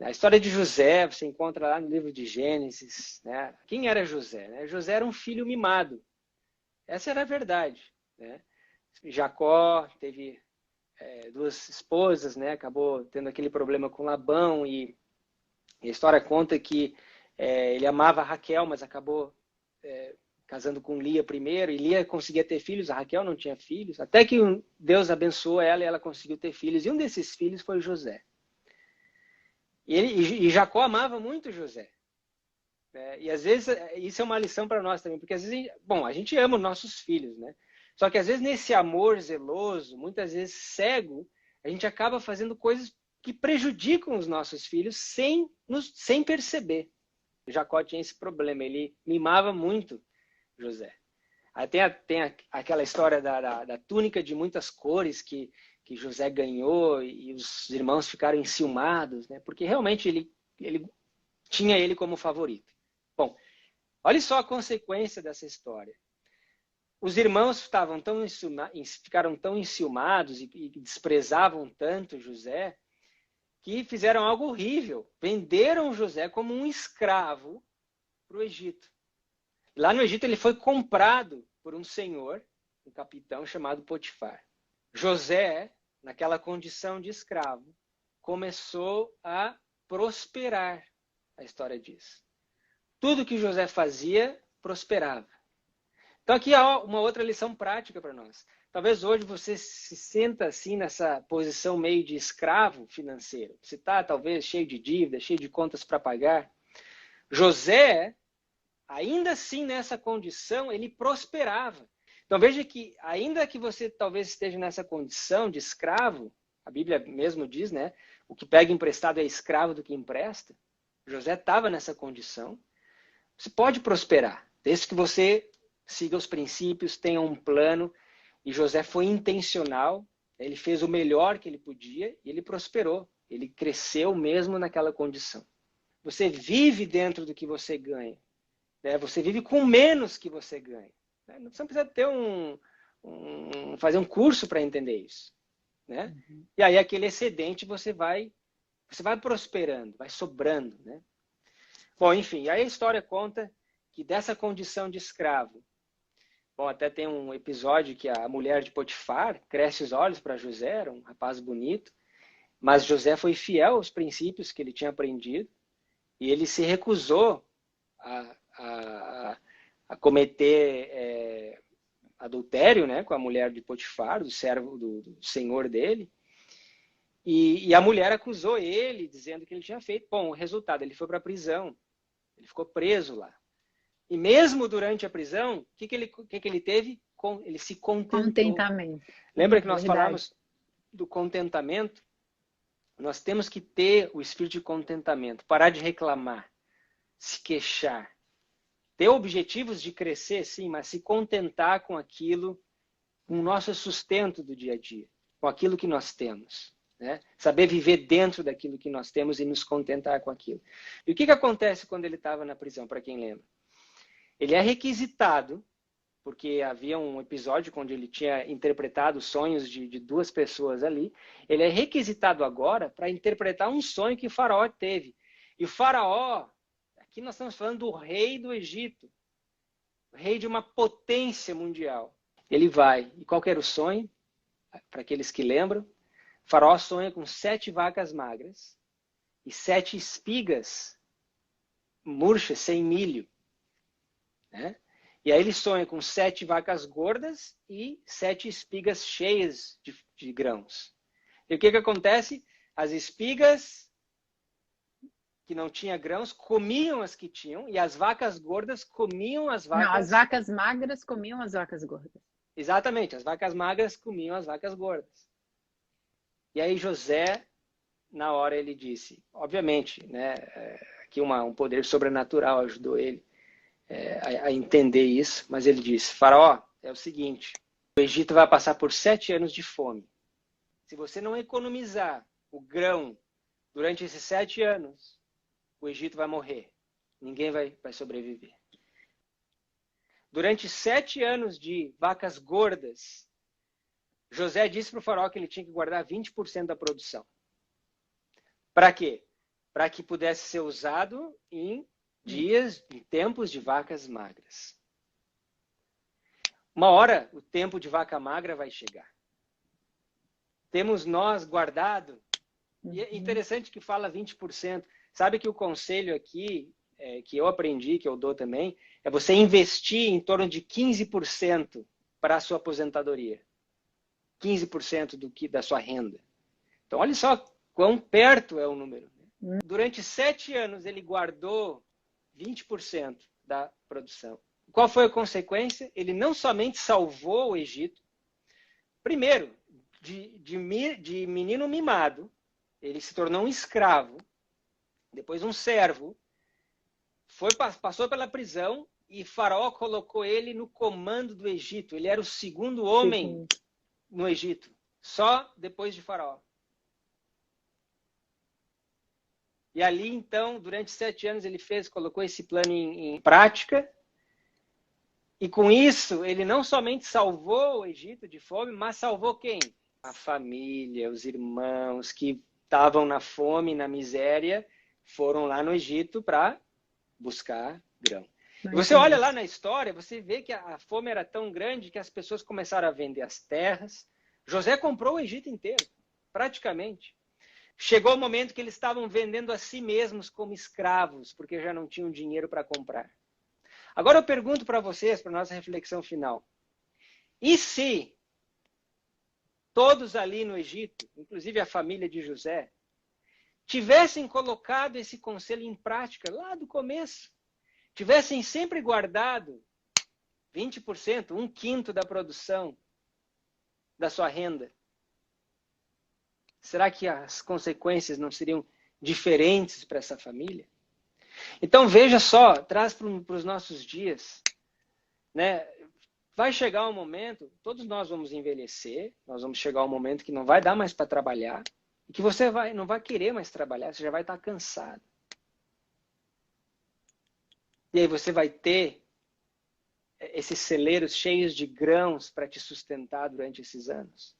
A história de José, você encontra lá no livro de Gênesis, né? Quem era José? Né? José era um filho mimado. Essa era a verdade, né? Jacó teve duas esposas, né? Acabou tendo aquele problema com Labão e a história conta que ele amava Raquel, mas acabou casando com Lia primeiro, e Lia conseguia ter filhos, a Raquel não tinha filhos, até que Deus abençoou ela e ela conseguiu ter filhos, e um desses filhos foi José. E Jacó amava muito José. Né? E às vezes, isso é uma lição para nós também, porque às vezes, bom, a gente ama os nossos filhos, né? Só que às vezes nesse amor zeloso, muitas vezes cego, a gente acaba fazendo coisas que prejudicam os nossos filhos sem perceber. Jacó tinha esse problema, ele mimava muito José. Aí tem aquela história da túnica de muitas cores que José ganhou e os irmãos ficaram enciumados, né? Porque realmente ele tinha ele como favorito. Bom, olha só a consequência dessa história. Os irmãos ficaram tão enciumados e desprezavam tanto José que fizeram algo horrível. Venderam José como um escravo para o Egito. Lá no Egito ele foi comprado por um senhor, um capitão chamado Potifar. José, naquela condição de escravo, começou a prosperar, a história diz. Tudo que José fazia, prosperava. Então aqui há uma outra lição prática para nós. Talvez hoje você se sinta assim nessa posição meio de escravo financeiro. Você está talvez cheio de dívidas, cheio de contas para pagar. José, ainda assim nessa condição, ele prosperava. Então veja que ainda que você talvez esteja nessa condição de escravo, a Bíblia mesmo diz, né? O que pega emprestado é escravo do que empresta. José estava nessa condição. Você pode prosperar, desde que você siga os princípios, tenha um plano. E José foi intencional, ele fez o melhor que ele podia e ele prosperou. Ele cresceu mesmo naquela condição. Você vive dentro do que você ganha. Né? Você vive com menos que você ganha. Né? Você não precisa ter fazer um curso para entender isso. Né? Uhum. E aí aquele excedente você vai prosperando, vai sobrando. Né? Bom, enfim, aí a história conta que dessa condição de escravo, bom, até tem um episódio que a mulher de Potifar cresce os olhos para José, era um rapaz bonito, mas José foi fiel aos princípios que ele tinha aprendido e ele se recusou a cometer adultério, né, com a mulher de Potifar, do servo do senhor dele. E a mulher acusou ele, dizendo que ele tinha feito. Bom, o resultado, ele foi para a prisão. Ele ficou preso lá. E mesmo durante a prisão, o que ele teve? Ele se contentou. Contentamento. Lembra que nós falamos do contentamento? Nós temos que ter o espírito de contentamento, parar de reclamar, se queixar. Ter objetivos de crescer, sim, mas se contentar com aquilo, com o nosso sustento do dia a dia, com aquilo que nós temos. Né? Saber viver dentro daquilo que nós temos e nos contentar com aquilo. E o que acontece quando ele estava na prisão, para quem lembra? Ele é requisitado, porque havia um episódio onde ele tinha interpretado sonhos de duas pessoas ali. Ele é requisitado agora para interpretar um sonho que o faraó teve. E o faraó, aqui nós estamos falando do rei do Egito, o rei de uma potência mundial. Ele vai, e qual que era o sonho? Para aqueles que lembram, o faraó sonha com 7 vacas magras e 7 espigas murchas, sem milho. Né? E aí ele sonha com 7 vacas gordas e 7 espigas cheias de grãos. E o que acontece? As espigas que não tinham grãos comiam as que tinham e as vacas gordas comiam as vacas... Não, as vacas magras comiam as vacas gordas. Exatamente, as vacas magras comiam as vacas gordas. E aí José, na hora ele disse, obviamente, né, aqui um poder sobrenatural ajudou ele a entender isso, mas ele disse, faraó, é o seguinte, o Egito vai passar por 7 anos de fome. Se você não economizar o grão durante esses 7 anos, o Egito vai morrer. Ninguém vai sobreviver. Durante 7 anos de vacas gordas, José disse para o faraó que ele tinha que guardar 20% da produção. Para quê? para que pudesse ser usado em dias, em tempos de vacas magras. Uma hora o tempo de vaca magra vai chegar. Temos nós guardado, e é interessante que fala 20%. Sabe que o conselho aqui, que eu aprendi, que eu dou também, é você investir em torno de 15% para a sua aposentadoria. 15% da sua renda. Então, olha só quão perto é o número. Durante 7 anos, ele guardou 20% da produção. Qual foi a consequência? Ele não somente salvou o Egito, primeiro, de menino mimado, ele se tornou um escravo, depois um servo, passou pela prisão e Faraó colocou ele no comando do Egito. Ele era o segundo homem no Egito, só depois de Faraó. E ali, então, durante 7 anos, ele colocou esse plano em prática. E com isso, ele não somente salvou o Egito de fome, mas salvou quem? A família, os irmãos que estavam na fome, na miséria, foram lá no Egito para buscar grão. E você olha lá na história, você vê que a fome era tão grande que as pessoas começaram a vender as terras. José comprou o Egito inteiro, praticamente. Chegou o momento que eles estavam vendendo a si mesmos como escravos, porque já não tinham dinheiro para comprar. Agora eu pergunto para vocês, para a nossa reflexão final. E se todos ali no Egito, inclusive a família de José, tivessem colocado esse conselho em prática lá do começo, tivessem sempre guardado 20%, 1/5 da produção da sua renda, será que as consequências não seriam diferentes para essa família? Então veja só, traz para os nossos dias, né? Vai chegar um momento, todos nós vamos envelhecer, nós vamos chegar um momento que não vai dar mais para trabalhar, e que você não vai querer mais trabalhar, você já vai estar cansado. E aí você vai ter esses celeiros cheios de grãos para te sustentar durante esses anos.